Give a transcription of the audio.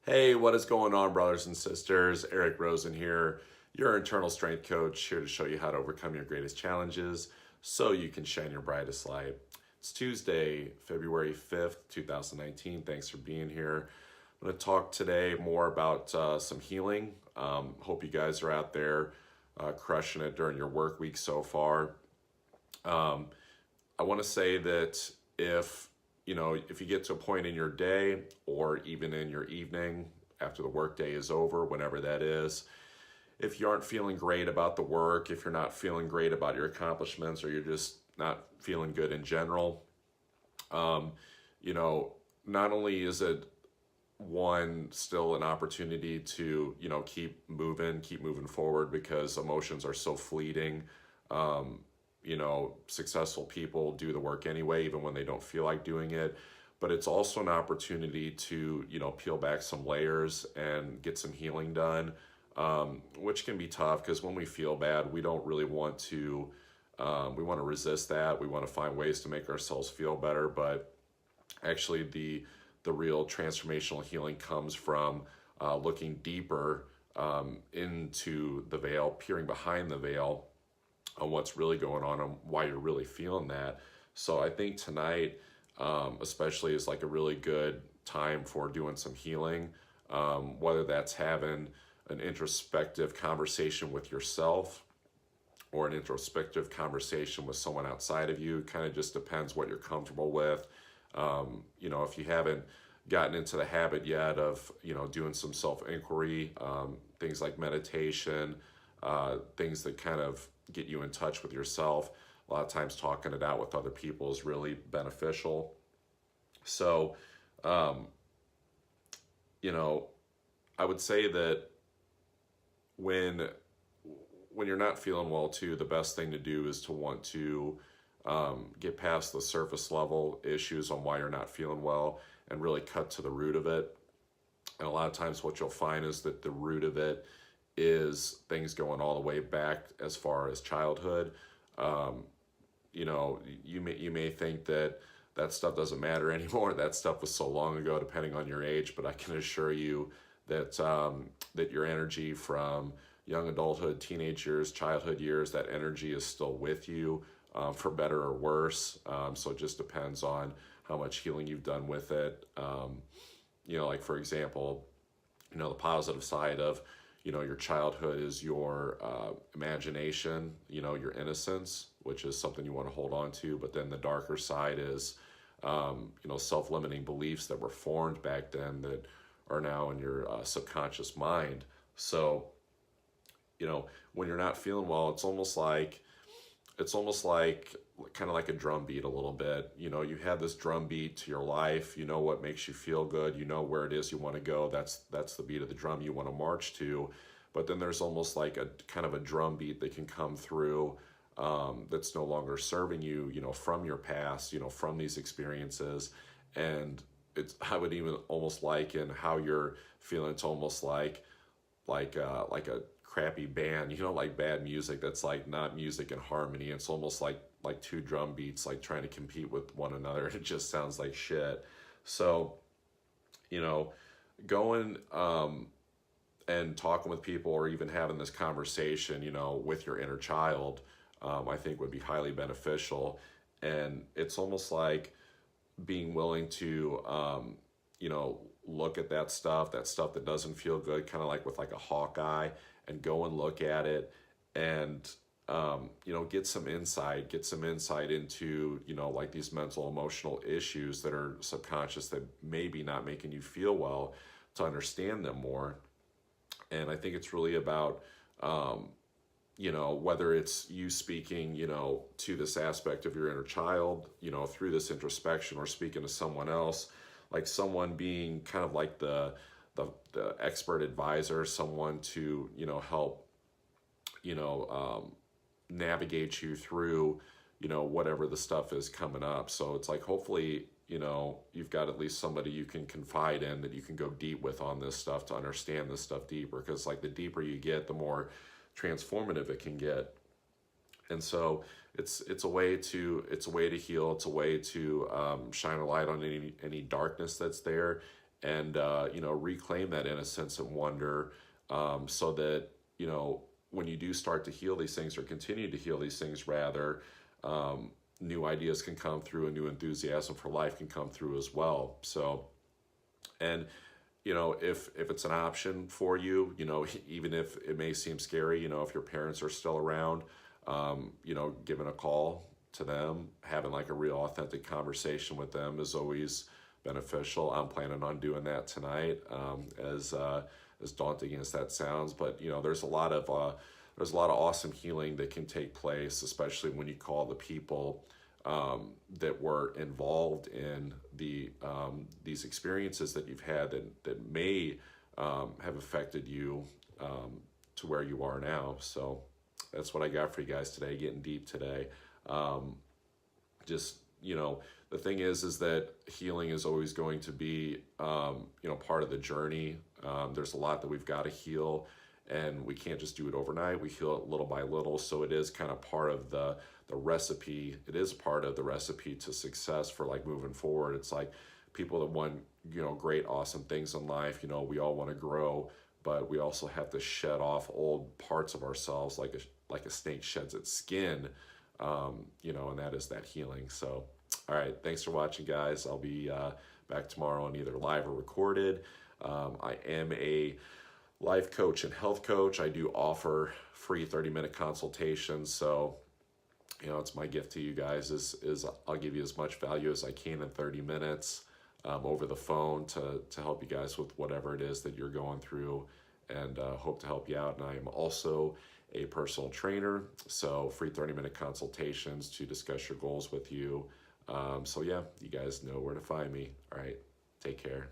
Hey, what is going on, brothers and sisters? Eric Rosen here, your internal strength coach, here to show you how to overcome your greatest challenges so you can shine your brightest light. It's Tuesday, February 5th, 2019. Thanks for being here. I'm going to talk today more about some healing. Hope you guys are out there crushing it during your work week so far. I want to say that if you get to a point in your day or even in your evening after the workday is over, whenever that is, if you aren't feeling great about the work, if you're not feeling great about your accomplishments, or you're just not feeling good in general, um, you know, not only is it one still an opportunity to keep moving forward because emotions are so fleeting. um, Successful people do the work anyway even when they don't feel like doing it, but it's also an opportunity to peel back some layers and get some healing done, which can be tough because when we feel bad we don't really want to. We want to resist that. We want to find ways to make ourselves feel better, but actually the real transformational healing comes from looking deeper into the veil, peering behind the veil on what's really going on and why you're really feeling that. So I think tonight, especially, is like a really good time for doing some healing, whether that's having an introspective conversation with yourself or an introspective conversation with someone outside of you. Kind of just depends what you're comfortable with. If you haven't gotten into the habit yet of, doing some self-inquiry, things like meditation, things that kind of get you in touch with yourself. A lot of times talking it out with other people is really beneficial. So, um, you know, I would say that when when you're not feeling well too, the best thing to do is to want to get past the surface level issues on why you're not feeling well and really cut to the root of it. And a lot of times what you'll find is that the root of it is things going all the way back as far as childhood. Um, you may think that that stuff doesn't matter anymore. That stuff was so long ago, depending on your age. But I can assure you that that your energy from young adulthood, teenage years, childhood years, that energy is still with you, for better or worse. So it just depends on how much healing you've done with it. Like for example, the positive side of your childhood is your imagination, your innocence, which is something you want to hold on to. But then the darker side is self-limiting beliefs that were formed back then that are now in your subconscious mind. So when you're not feeling well, it's almost like kind of like a drum beat a little bit. You have this drum beat to your life. You know what makes you feel good. You know where it is you want to go. That's the beat of the drum you want to march to. But then there's almost like a kind of a drum beat that can come through, that's no longer serving you, from your past, from these experiences. And I would even almost liken how you're feeling. It's almost like a crappy band, like bad music that's like not music in harmony. It's almost like two drum beats like trying to compete with one another. It just sounds like shit. So, you know, going and talking with people or even having this conversation, with your inner child, I think would be highly beneficial. And it's almost like being willing to, look at that stuff that doesn't feel good, kind of like with like a hawk eye, and go and look at it and, get some insight into, like these mental, emotional issues that are subconscious that maybe not making you feel well, to understand them more. And I think it's really about, whether it's you speaking, to this aspect of your inner child, through this introspection, or speaking to someone else, like someone being kind of like the expert advisor, someone to, help, you know, um, navigate you through, whatever the stuff is coming up. So it's like, hopefully, you've got at least somebody you can confide in, that you can go deep with on this stuff, to understand this stuff deeper. Because like the deeper you get, the more transformative it can get. And so it's a way to heal. It's a way to shine a light on any darkness that's there, and reclaim that innocence and wonder, so that when you do start to heal these things, or continue to heal these things rather, new ideas can come through, and new enthusiasm for life can come through as well. So, and if it's an option for you, even if it may seem scary, if your parents are still around, giving a call to them, having like a real authentic conversation with them is always beneficial. I'm planning on doing that tonight, as daunting as that sounds. But there's a lot of awesome healing that can take place, especially when you call the people that were involved in these experiences that you've had, that may have affected you to where you are now. So that's what I got for you guys today, getting deep today. Just, the thing is that healing is always going to be, part of the journey. There's a lot that we've got to heal, and we can't just do it overnight. We heal it little by little. So it is kind of part of the recipe. It is part of the recipe to success for like moving forward. It's like people that want, great, awesome things in life, we all want to grow, but we also have to shed off old parts of ourselves, like a snake sheds its skin, and that is that healing. So, all right, thanks for watching, guys. I'll be back tomorrow on either live or recorded. I am a life coach and health coach. I do offer free 30-minute consultations. So, it's my gift to you guys is I'll give you as much value as I can in 30 minutes over the phone to help you guys with whatever it is that you're going through, and hope to help you out. And I am also a personal trainer, so free 30-minute consultations to discuss your goals with you. So yeah, you guys know where to find me. All right, take care.